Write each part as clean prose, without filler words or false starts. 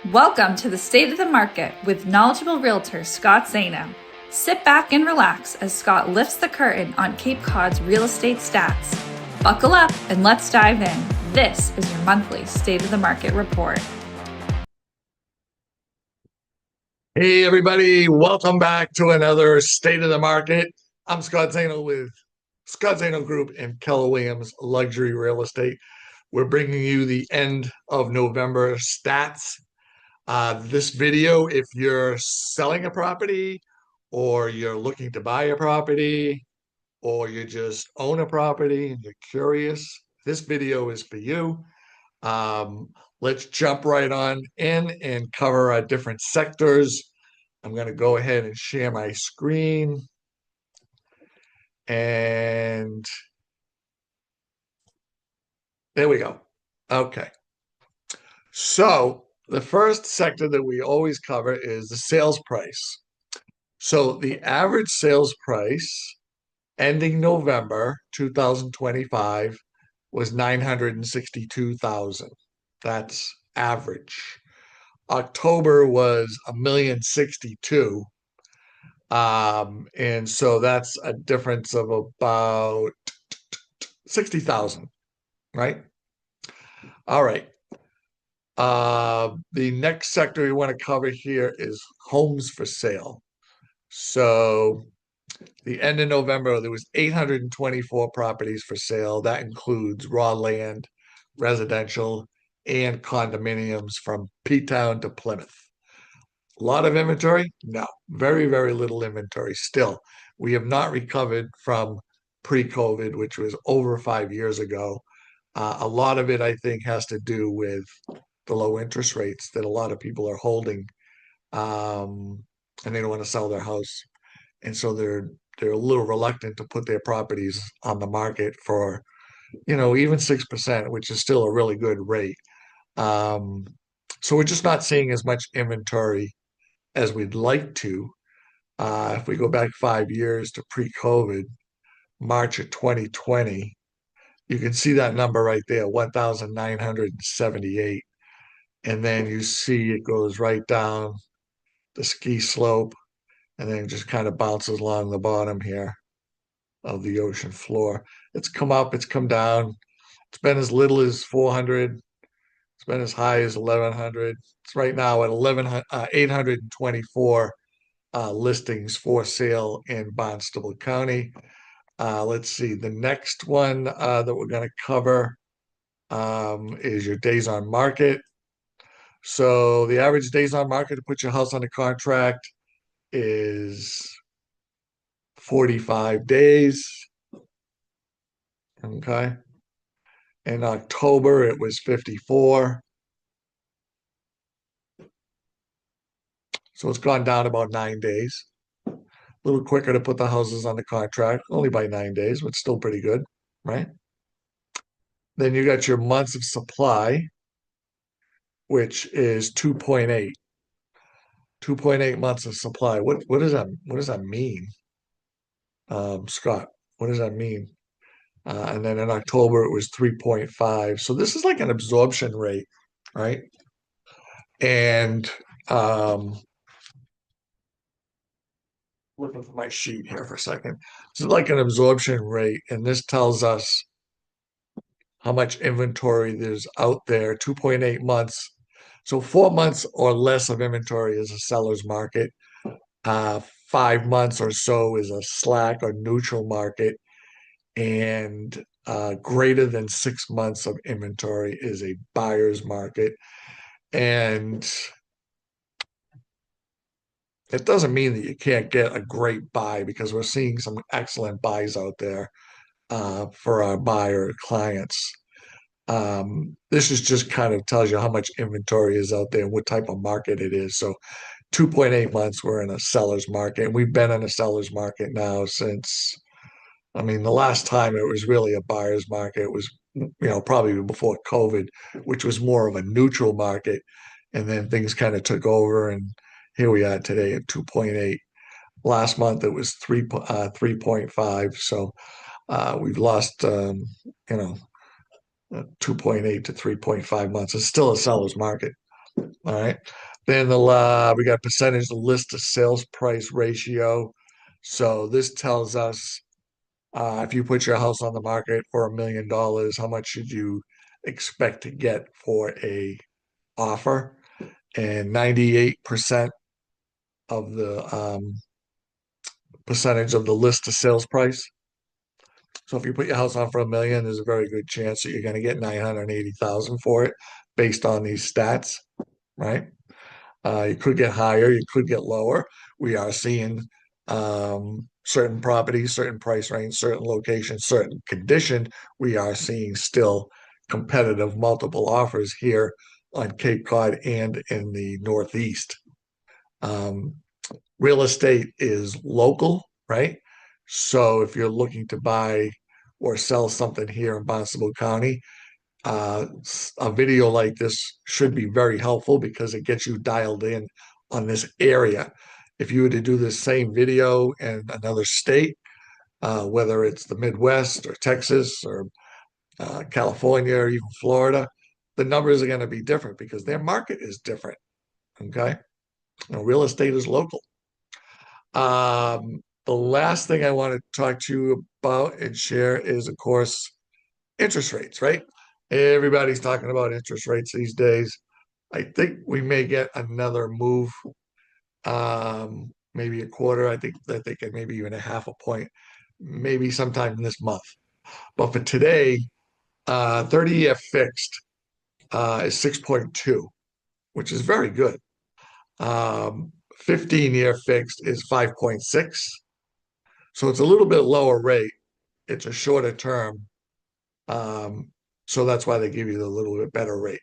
Welcome to the State of the Market with knowledgeable realtor Scott Zaino. Sit back and relax as Scott lifts the curtain on Cape Cod's real estate stats. Buckle up and let's dive in. This is your monthly State of the Market report. Hey everybody, welcome back to another State of the Market. I'm Scott Zaino with Scott Zaino Group and Keller Williams Luxury Real Estate. We're bringing you the end of November stats. This video, if you're selling a property or you're looking to buy a property or you just own a property and you're curious, this video is for you. Let's jump right on in and cover our different sectors. I'm going to go ahead and share my screen. And there we go. Okay. So the first sector that we always cover is the sales price. So the average sales price ending November 2025 was 962,000. That's average. October was 1,062,000. And so that's a difference of about 60,000, right? All right. The next sector we want to cover here is homes for sale. So the end of November, there was 824 properties for sale. That includes raw land, residential, and condominiums from P-Town to Plymouth. A lot of inventory? No, very, very little inventory. Still, we have not recovered from pre-COVID, which was over 5 years ago. A lot of it, I think, has to do with the low interest rates that a lot of people are holding, and they don't want to sell their house, and so they're a little reluctant to put their properties on the market for, even 6%, which is still a really good rate. Um, so we're just not seeing as much inventory as we'd like to. If we go back 5 years to pre-COVID, March of 2020, you can see that number right there, 1,978. And then you see it goes right down the ski slope and then just kind of bounces along the bottom here of the ocean floor. It's come up, it's come down. It's been as little as 400. It's been as high as 1,100. It's right now at 824 listings for sale in Barnstable County. Let's see. The next one that we're going to cover is your days on market. So the average days on market to put your house under contract is 45 days. Okay. In October, it was 54. So it's gone down about 9 days. A little quicker to put the houses on the contract, only by 9 days, but still pretty good, right? Then you got your months of supply, which is 2.8. 2.8 months of supply. What does that mean? Scott, what does that mean? And then in October it was 3.5. So this is like an absorption rate, right? And looking for my sheet here for a second. This is like an absorption rate, and this tells us how much inventory there's out there. 2.8 months. So 4 months or less of inventory is a seller's market. 5 months or so is a slack or neutral market, and greater than 6 months of inventory is a buyer's market. And it doesn't mean that you can't get a great buy, because we're seeing some excellent buys out there for our buyer clients. This is just kind of tells you how much inventory is out there and what type of market it is. So 2.8 months, we're in a seller's market. We've been in a seller's market now since, I mean, the last time it was really a buyer's market, it was, probably before COVID, which was more of a neutral market. And then things kind of took over, and here we are today at 2.8. Last month it was 3.5. So we've lost, 2.8 to 3.5 months. It's still a seller's market. All right. Then we got percentage the list to sales price ratio. So this tells us if you put your house on the market for $1 million, how much should you expect to get for a offer? And 98% of the percentage of the list to sales price. So if you put your house on for $1 million, there's a very good chance that you're going to get 980,000 for it based on these stats, right? You could get higher, you could get lower. We are seeing certain properties, certain price range, certain locations, certain condition. We are seeing still competitive multiple offers here on Cape Cod and in the Northeast. Um, Real estate is local, right? So if you're looking to buy or sell something here in Barnstable County, uh, a video like this should be very helpful because it gets you dialed in on this area. If you were to do the same video in another state, whether it's the Midwest or Texas or California or even Florida, the numbers are going to be different because their market is different. Okay. Real estate is local. The last thing I want to talk to you about and share is, of course, interest rates, right? Everybody's talking about interest rates these days. I think we may get another move, maybe a quarter. I think maybe even a half a point, maybe sometime this month. But for today, 30-year fixed is 6.2, which is very good. 15-year fixed is 5.6. So it's a little bit lower rate. It's a shorter term. Um, so that's why they give you the little bit better rate,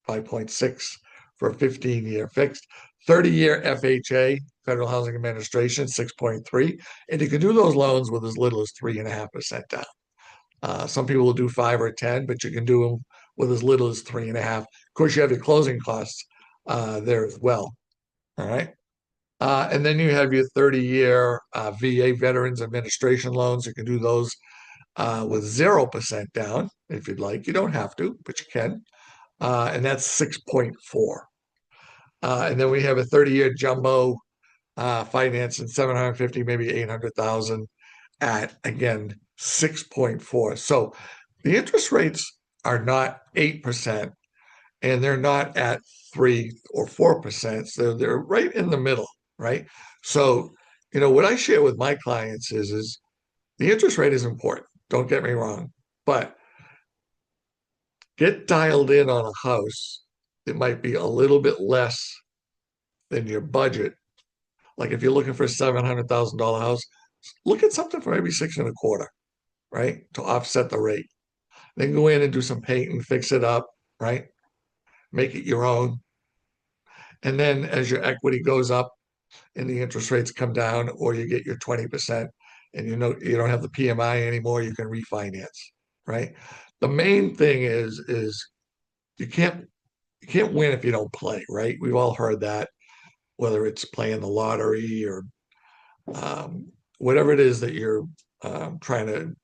5.6 for a 15-year fixed. 30-year FHA, Federal Housing Administration, 6.3. And you can do those loans with as little as 3.5% down. Some people will do 5 or 10, but you can do them with as little as 3.5. Of course, you have your closing costs there as well. All right. And then you have your 30-year VA Veterans Administration loans. You can do those with 0% down if you'd like. You don't have to, but you can. And that's 6.4. And then we have a 30-year jumbo financing 750, maybe 800,000 at again 6.4. So the interest rates are not 8% and they're not at 3 or 4%. So they're right in the middle, right? So, what I share with my clients is the interest rate is important. Don't get me wrong, but get dialed in on a house that might be a little bit less than your budget. Like if you're looking for a $700,000 house, look at something for maybe 6.25, right? To offset the rate. Then go in and do some painting, fix it up, right? Make it your own. And then as your equity goes up and the interest rates come down, or you get your 20% and you don't have the PMI anymore, you can refinance, right? The main thing is you can't win if you don't play, right? We've all heard that, whether it's playing the lottery or whatever it is that you're trying to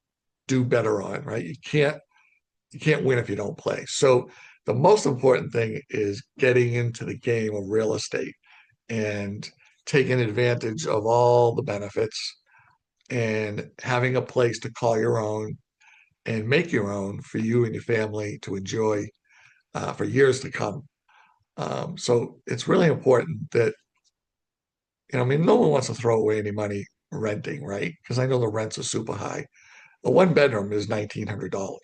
do better on, right? You can't win if you don't play. So the most important thing is getting into the game of real estate and taking advantage of all the benefits and having a place to call your own and make your own for you and your family to enjoy for years to come. So it's really important that, I mean, no one wants to throw away any money renting, right? Because I know the rents are super high. A one bedroom is $1,900.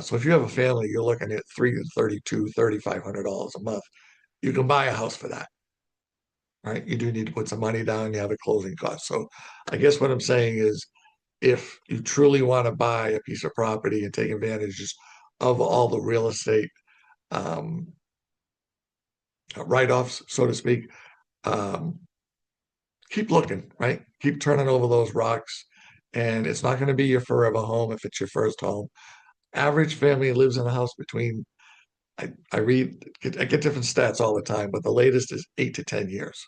So if you have a family, you're looking at $3,500 a month. You can buy a house for that, right? You do need to put some money down. You have a closing cost. So I guess what I'm saying is, if you truly want to buy a piece of property and take advantages of all the real estate um, write-offs, so to speak, um, keep looking, right? Keep turning over those rocks. And it's not going to be your forever home if it's your first home. Average family lives in a house between, I get different stats all the time, but the latest is 8 to 10 years.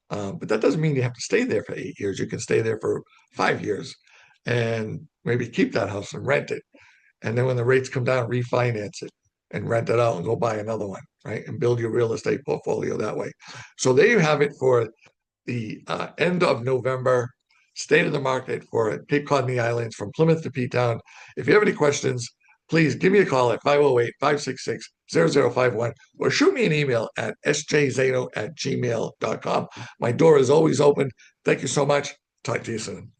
But that doesn't mean you have to stay there for 8 years. You can stay there for 5 years and maybe keep that house and rent it. And then when the rates come down, refinance it. and rent it out and go buy another one, right? And build your real estate portfolio that way. So they have it for the end of November, state of the market for Cape Cod and the Islands from Plymouth to P-Town. If you have any questions, please give me a call at 508-566-0051 or shoot me an email at sjzaino@gmail.com. My door is always open. Thank you so much. Talk to you soon.